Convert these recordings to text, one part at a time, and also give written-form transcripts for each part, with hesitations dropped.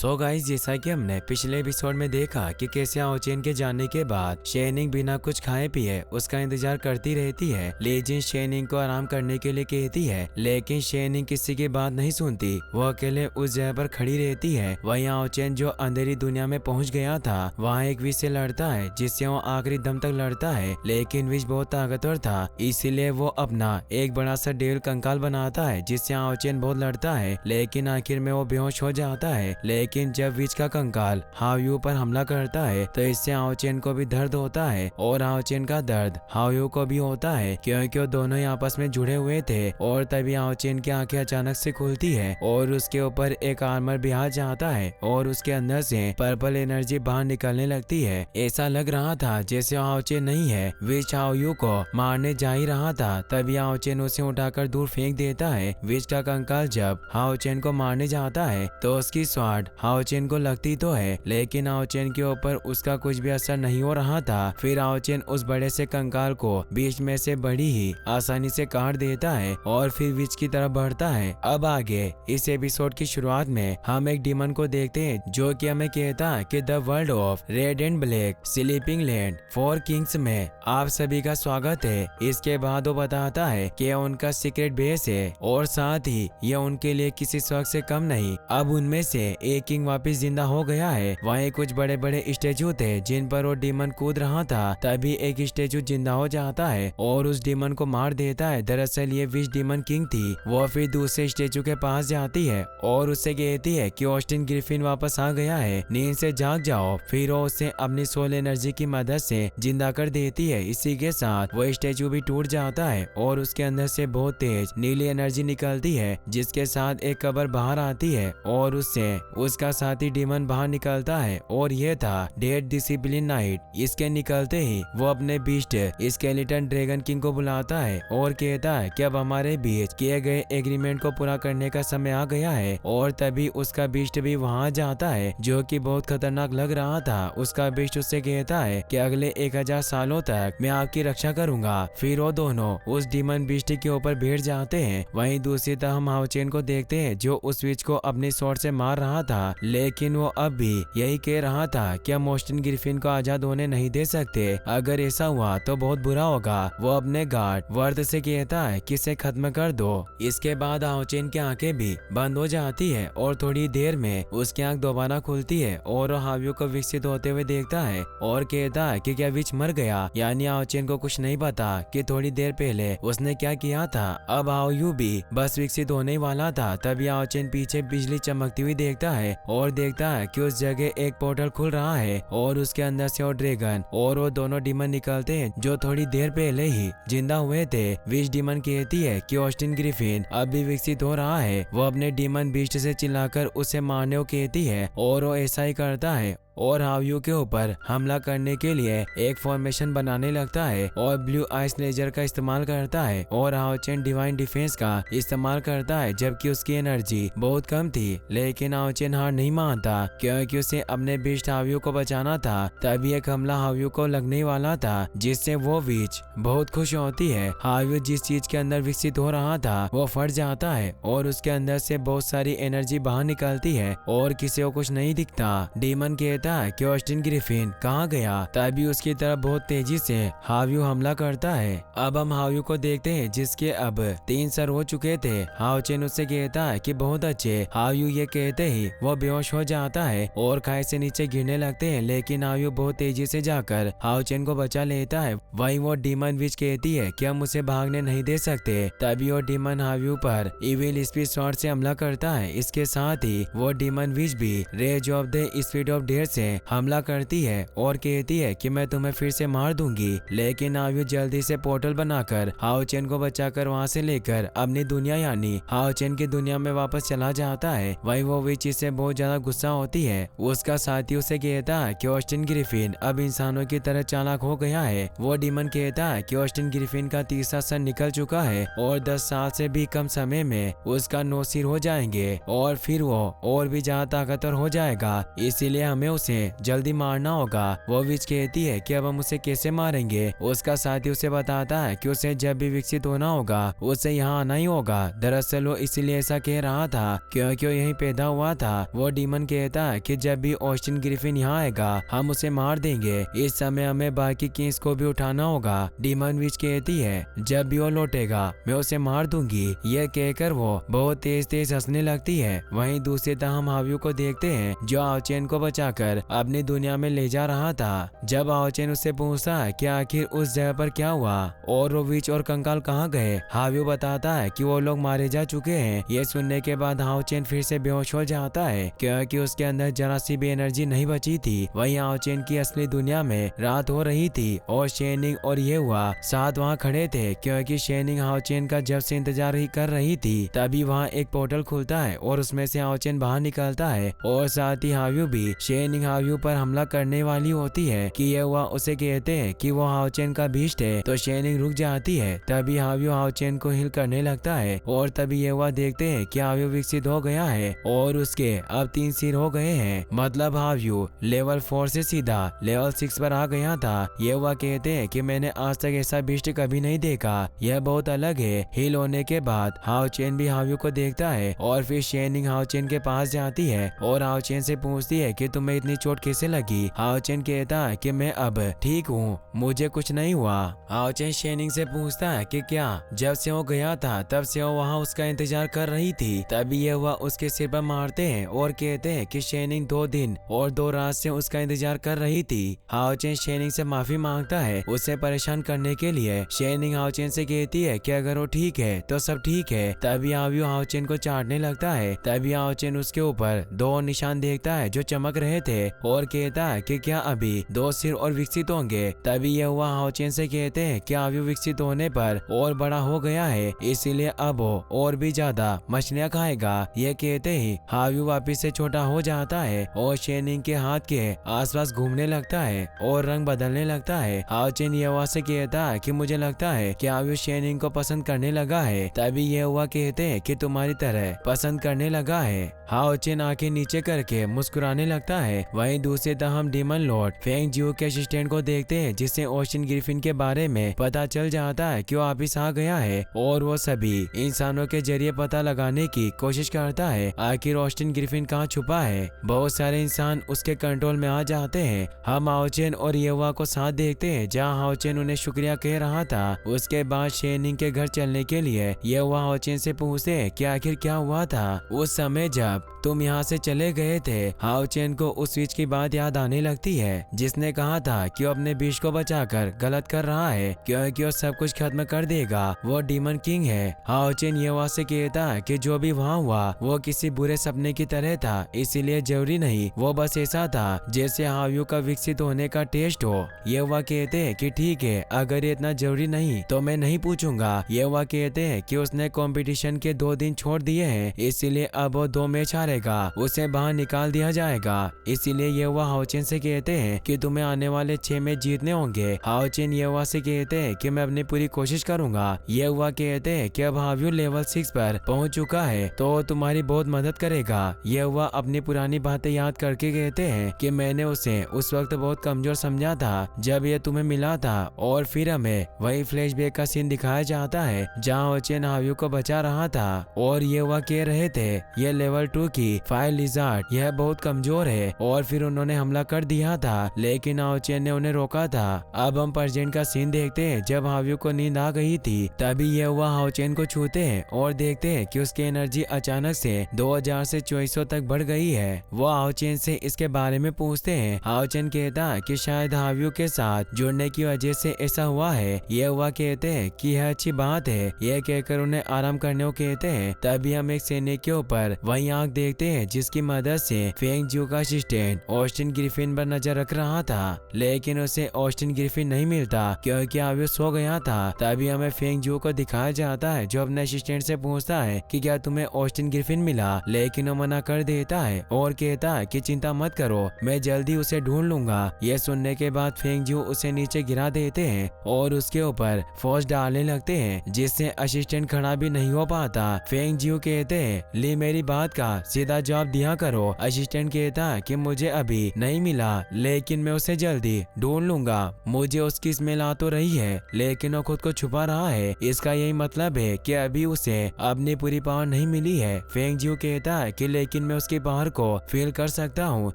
So guys, जैसा कि हमने पिछले एपिसोड में देखा कि कैसे आओचेन के जाने के बाद शेनिंग बिना कुछ खाए पिए उसका इंतजार करती रहती है। लेजिन शेनिंग को आराम करने के लिए कहती है, लेकिन शेनिंग किसी की बात नहीं सुनती। वो अकेले उस जगह पर खड़ी रहती है। वहीं आओचेन जो अंधेरी दुनिया में पहुंच गया था, वहाँ एक विष से लड़ता है, जिससे वो आखिरी दम तक लड़ता है। लेकिन विष बहुत ताकतवर था, इसीलिए वो अपना एक बड़ा सा डेविल कंकाल बनाता है, जिससे आओचेन बहुत लड़ता है। लेकिन आखिर में वो बेहोश हो जाता है। लेकिन जब विच का कंकाल हाओयू पर हमला करता है तो इससे आओचेन को भी दर्द होता है और आओचेन का दर्द हाओयू को भी होता है, क्योंकि वो दोनों ही आपस में जुड़े हुए थे। और तभी आओचेन की आंखें अचानक से खुलती है और उसके ऊपर एक आर्मर भी आ जाता है और उसके अंदर से पर्पल एनर्जी बाहर निकलने लगती है। ऐसा लग रहा था जैसे आओचेन नहीं है, विच हाओयू को मारने जा ही रहा था। तभी आओचेन उसे उठाकर दूर फेंक देता है। विच का कंकाल जब आओचेन को मारने जाता है तो उसकी स्वाड आओचेन को लगती तो है, लेकिन आओचेन के ऊपर उसका कुछ भी असर नहीं हो रहा था। फिर आओचेन उस बड़े से कंकाल को बीच में से बड़ी ही आसानी से काट देता है और फिर विच की तरफ बढ़ता है। अब आगे इस एपिसोड की शुरुआत में हम एक डीमन को देखते हैं, जो कि हमें कहता है कि the world of red and black sleeping land for Kings में आप सभी का स्वागत है। इसके बाद वो बताता है कि उनका सीक्रेट बेस है और साथ ही यह उनके लिए किसी शौक से कम नहीं। अब उनमें से एक किंग वापस जिंदा हो गया है। वहीं कुछ बड़े बड़े स्टेचू थे जिन पर वो डीमन कूद रहा था। तभी एक स्टेचू जिंदा हो जाता है और उस डीमन को मार देता है। दरअसल ये विच डीमन किंग थी। वो फिर दूसरे स्टेचू के पास जाती है और उससे कहती है कि ऑस्टिन ग्रिफिन वापस आ गया है, नींद से जाग जाओ। फिर वो उसे अपनी सोल एनर्जी की मदद से जिंदा कर देती है। इसी के साथ वो स्टेचू भी टूट जाता है और उसके अंदर से बहुत तेज नीली एनर्जी निकलती है, जिसके साथ एक कब्र बाहर आती है और उससे उसका साथी डीमन बाहर निकलता है और यह था डेड डिसिप्लिन नाइट। इसके निकलते ही वो अपने बीस्ट स्केलेटन ड्रैगन किंग को बुलाता है और कहता है कि अब हमारे बीच किए गए एग्रीमेंट को पूरा करने का समय आ गया है। और तभी उसका बीस्ट भी वहां जाता है, जो कि बहुत खतरनाक लग रहा था। उसका बीस्ट उससे कहता है कि अगले 1000 सालों तक मैं आपकी रक्षा करूंगा। फिर वो दोनों उस डीमन बीस्ट के ऊपर बैठ जाते हैं। वहीं दूसरी तरफ हम आओचेन को देखते हैं, जो उस विच को अपनी स्वॉर्ड से मार रहा था, लेकिन वो अब भी यही कह रहा था कि हम ऑस्टिन ग्रिफिन को आजाद होने नहीं दे सकते। अगर ऐसा हुआ तो बहुत बुरा होगा। वो अपने गार्ड वर्द से कहता है कि इसे खत्म कर दो। इसके बाद आओचेन की आंखें भी बंद हो जाती है और थोड़ी देर में उसकी आंख दोबारा खुलती है और वो हाओयू को विकसित होते हुए देखता है और कहता है कि क्या विच मर गया। यानी आओचेन को कुछ नहीं पता कि थोड़ी देर पहले उसने क्या किया था। अब हाओयू भी बस विकसित होने वाला था। तभी आओचेन पीछे बिजली चमकती हुई देखता है और देखता है कि उस जगह एक पोर्टल खुल रहा है और उसके अंदर से वो ड्रैगन और वो दोनों डीमन निकलते हैं, जो थोड़ी देर पहले ही जिंदा हुए थे। विच डीमन कहती है कि ऑस्टिन ग्रिफिन अब भी विकसित हो रहा है। वो अपने डीमन बीस्ट से चिल्लाकर उसे मारने को कहती है और वो ऐसा ही करता है और हाओयू के ऊपर हमला करने के लिए एक फॉर्मेशन बनाने लगता है और ब्लू आइस लेजर का इस्तेमाल करता है और आओचेन डिवाइन डिफेंस का इस्तेमाल करता है, जबकि उसकी एनर्जी बहुत कम थी। लेकिन आओचेन हार नहीं मानता, क्योंकि उसे अपने बीस्ट हाओयू को बचाना था। तभी एक हमला हाओयू को लगने वाला था, जिससे वो विच बहुत खुश होती है। हाओयू जिस चीज के अंदर विकसित हो रहा था वो फट जाता है और उसके अंदर से बहुत सारी एनर्जी बाहर निकलती है और किसी को कुछ नहीं दिखता। डीमन के कि ऑस्टिन ग्रिफिन कहाँ गया। तभी उसकी तरफ बहुत तेजी से हाओयू हमला करता है। अब हम हाओयू को देखते हैं, जिसके अब 3 सर हो चुके थे। आओचेन उससे कहता है कि बहुत अच्छे। हाओयू ये कहते ही वो बेहोश हो जाता है और खाई से नीचे गिरने लगते हैं, लेकिन हाओयू बहुत तेजी से जाकर आओचेन को बचा लेता है। वहीं वो डीमन विच कहती है कि हम उसे भागने नहीं दे सकते। तभी वो डीमन हाओयू पर इविल स्पीड शॉट से हमला करता है। इसके साथ ही वो डीमन विच भी rage of the speed of death से हमला करती है और कहती है कि मैं तुम्हें फिर से मार दूंगी। लेकिन हाओयू जल्दी से पोर्टल बनाकर आओचेन को बचाकर वहां से लेकर अपनी दुनिया यानी आओचेन की दुनिया में वापस चला जाता है। वहीं वो विच से बहुत ज्यादा गुस्सा होती है। उसका साथी उसे कहता है कि ऑस्टिन ग्रिफिन अब इंसानों की तरह चालाक हो गया है। वो डीमन कहता है कि ऑस्टिन ग्रिफिन का तीसरा सर निकल चुका है और 10 साल से भी कम समय में उसका 9 सिर हो जाएंगे और फिर वो और भी ज्यादा ताकतवर हो जाएगा, इसीलिए हमें उसे जल्दी मारना होगा। वो विच कहती है कि अब हम उसे कैसे मारेंगे। उसका साथी उसे बताता है कि उसे जब भी विकसित होना होगा उसे यहाँ आना ही होगा। दरअसल वो इसलिए ऐसा कह रहा था क्योंकि वो यहीं पैदा हुआ था वो डीमन कहता है कि जब भी ऑस्टिन ग्रिफिन यहाँ आएगा हम उसे मार देंगे, इस समय हमें बाकी किंग्स को भी उठाना होगा। डीमन विच कहती है जब भी वो लौटेगा मैं उसे मार दूंगी। यह कहकर वो बहुत तेज तेज हंसने लगती है। वहीं दूसरी तरफ हम हाव्यू को देखते हैं जो आओचेन को बचाकर अपनी दुनिया में ले जा रहा था। जब आओचेन उससे पूछता है कि आखिर उस जगह पर क्या हुआ और वो विच और कंकाल कहाँ गए, हाव्यू बताता है कि वो लोग मारे जा चुके हैं। ये सुनने के बाद आओचेन फिर से बेहोश हो जाता है क्योंकि उसके अंदर जरा सी भी एनर्जी नहीं बची थी। वहीं आओचेन की असली दुनिया में रात हो रही थी और शेनिंग और ये हुआ साथ वहाँ खड़े थे क्योंकि शेनिंग आओचेन का जब से इंतजार ही कर रही थी। तभी वहाँ एक पोर्टल खुलता है और उसमें से आओचेन बाहर निकलता है और साथ ही हाव्यू भी शेनिंग हाव्यू पर हमला करने वाली होती है कि ये हुआ उसे कहते हैं कि वो हाओचेन का बीस्ट है तो शेनिंग रुक जाती है। तभी हाव्यू हाओचेन को हिल करने लगता है और तभी ये हुआ देखते हैं कि हाव्यू विकसित हो गया है और उसके अब 3 सिर हो गए हैं। मतलब हाव्यू लेवल 4 से सीधा लेवल 6 पर आ गया था। ये हुआ कहते हैं कि मैंने आज तक ऐसा बीस्ट कभी नहीं देखा, यह बहुत अलग है। हिल होने के बाद हाओचेन भी हाव्यू को देखता है और फिर शेनिंग हाओचेन के पास जाती है और हाओचेन से पूछती है कि तुम्हें इतनी चोट कैसे लगी। हाओचेन कहता है कि मैं अब ठीक हूँ, मुझे कुछ नहीं हुआ। हाओचेन शेनिंग से पूछता है कि क्या जब से वो गया था तब से वो वहाँ उसका इंतजार कर रही थी। तभी ये हुआ उसके सिर पर मारते हैं और कहते हैं कि शेनिंग 2 दिन और 2 रात से उसका इंतजार कर रही थी। हाओचेन शेनिंग से माफी मांगता है उसे परेशान करने के लिए। शेनिंग हाओचेन से कहती है कि अगर वो ठीक है तो सब ठीक है। तभी हाव्यू हाओचेन को चाटने लगता है। तभी हाओचेन उसके ऊपर 2 निशान देखता है जो चमक रहे थे और कहता है कि क्या अभी 2 सिर और विकसित होंगे। तभी यह हुआ हाओचेन से कहते हैं कि हाव्यू विकसित होने पर और बड़ा हो गया है इसीलिए अब वो और भी ज्यादा मछलियाँ खाएगा। ये कहते ही हाव्यू वापिस से छोटा हो जाता है और शेनिंग के हाथ के आसपास घूमने लगता है और रंग बदलने लगता है। हाओचेन ये हुआ से कहता है कि मुझे लगता है कि हाव्यू शेनिंग को पसंद करने लगा है। तभी ये हुआ कहते हैं कि तुम्हारी तरह पसंद करने लगा है। हाओचेन आंखें नीचे करके मुस्कुराने लगता है। वहीं दूसरी तरफ हम डीमन लॉर्ड फेंग जियो के असिस्टेंट को देखते हैं जिससे ऑस्टिन ग्रिफिन के बारे में पता चल जाता है कि वो वापिस आ गया है और वो सभी इंसानों के जरिए पता लगाने की कोशिश करता है आखिर ऑस्टिन ग्रिफिन कहाँ छुपा है। बहुत सारे इंसान उसके कंट्रोल में आ जाते हैं। हम हाओचेन और येवा को साथ देखते हैं जहाँ हाओचेन उन्हें शुक्रिया कह रहा था। उसके बाद शेनिंग के घर चलने के लिए येवा हाओचेन से पूछते हैं कि आखिर क्या हुआ था उस समय जब तुम यहाँ से चले गए थे। हाओचेन को उस स्विच की बात याद आने लगती है जिसने कहा था कि वो अपने बीच को बचाकर गलत कर रहा है क्योंकि वो सब कुछ खत्म कर देगा, वो डीमन किंग है। हाओचेन येवा से कहता है कि जो भी वहाँ हुआ वो किसी बुरे सपने की तरह था इसीलिए जरूरी नहीं, वो बस ऐसा था जैसे हाव्यू का विकसित होने का टेस्ट हो। येवा कहते हैं कि ठीक है अगर ये इतना जरूरी नहीं तो मैं नहीं पूछूंगा। येवा कहते हैं कि उसने कंपटीशन के 2 दिन छोड़ दिए हैं इसीलिए अब वो 2 मैच हारेगा, उसे बाहर निकाल दिया जाएगा। इसीलिए येवा हाओचेन से कहते हैं कि तुम्हें आने वाले 6 मैच जीतने होंगे। हाओचेन येवा से कहते हैं कि मैं अपनी पूरी कोशिश करूंगा। येवा कहते हैं कि अब हाव्यू लेवल 6 पर पहुंच चुका है तो तुम्हारी बहुत मदद करेगा। येवा अपनी पुरानी बातें याद करके कहते हैं कि मैंने उसे उस वक्त बहुत कमजोर समझा था जब ये तुम्हें मिला था और फिर हमें वही फ्लैशबैक का सीन दिखाया जाता है जहाँ हाओचेन हाव्यू को बचा रहा था और येवा कह रहे थे ये लेवल 2 की फायर लिजार्ड यह बहुत कमजोर है और फिर उन्होंने हमला कर दिया था लेकिन हाओचेन ने उन्हें रोका था। अब हम प्रेजेंट का सीन देखते हैं जब हाव्यू को नींद आ गई थी। तभी ये हुआ हाओचेन को छूते हैं और देखते हैं कि उसकी एनर्जी अचानक से 2000 से 2400 तक बढ़ गई है। वो हाओचेन से इसके बारे में पूछते हैं। हाओचेन कहता है कि शायद हाव्यू के साथ जुड़ने की वजह से ऐसा हुआ है। ये हुआ कहते हैं कि यह अच्छी बात है। यह कहकर उन्हें आराम करने को कहते हैं। तभी हम एक सैनिक के ऊपर वही आंख देखते हैं जिसकी मदद से फेंग जियो का असिस्टेंट ऑस्टिन ग्रिफिन पर नजर रख रहा था लेकिन उसे ऑस्टिन ग्रिफिन नहीं मिलता क्योंकि हाव्यू सो गया था। तभी हमें फेंग जियो को दिखाया जाता है जो अपने असिस्टेंट से पूछता है कि क्या तुम्हें ऑस्टिन ग्रिफिन मिला, लेकिन वो मना कर देता है और कहता है कि चिंता मत करो मैं जल्दी उसे ढूंढ लूंगा। यह सुनने के बाद फेंग जियो उसे नीचे गिरा देते हैं और उसके ऊपर फोर्स डालने लगते हैं जिससे असिस्टेंट खड़ा भी नहीं हो पाता। फेंग जियो कहते हैं ली मेरी बात का सीधा जवाब दिया करो। असिस्टेंट कहता है कि मुझे अभी नहीं मिला लेकिन मैं उसे जल्दी ढूंढ लूंगा। मुझे उसकी स्मेल आ तो रही है लेकिन वो खुद को छुपा रहा है, इसका यही मतलब है कि अभी उसे अपनी पूरी पावर नहीं मिली है। फेंग जियो कहता है कि लेकिन लेकिन मैं उसकी पावर को फील कर सकता हूँ,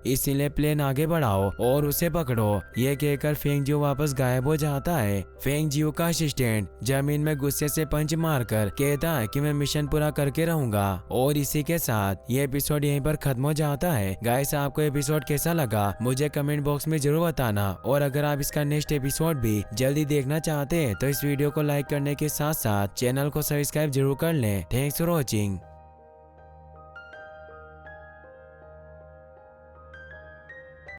इसीलिए प्लेन आगे बढ़ाओ और उसे पकड़ो। ये कहकर फेंग जियो वापस गायब हो जाता है। फेंग जियो का असिस्टेंट जमीन में गुस्से से पंच मारकर कहता है कि मैं मिशन पूरा करके रहूंगा। और इसी के साथ ये एपिसोड यहीं पर खत्म हो जाता है। गाइस, आपको एपिसोड कैसा लगा मुझे कमेंट बॉक्स में जरूर बताना, और अगर आप इसका नेक्स्ट एपिसोड भी जल्दी देखना चाहते हैं तो इस वीडियो को लाइक करने के साथ साथ चैनल को सब्सक्राइब जरूर कर लें। Thanks for watching.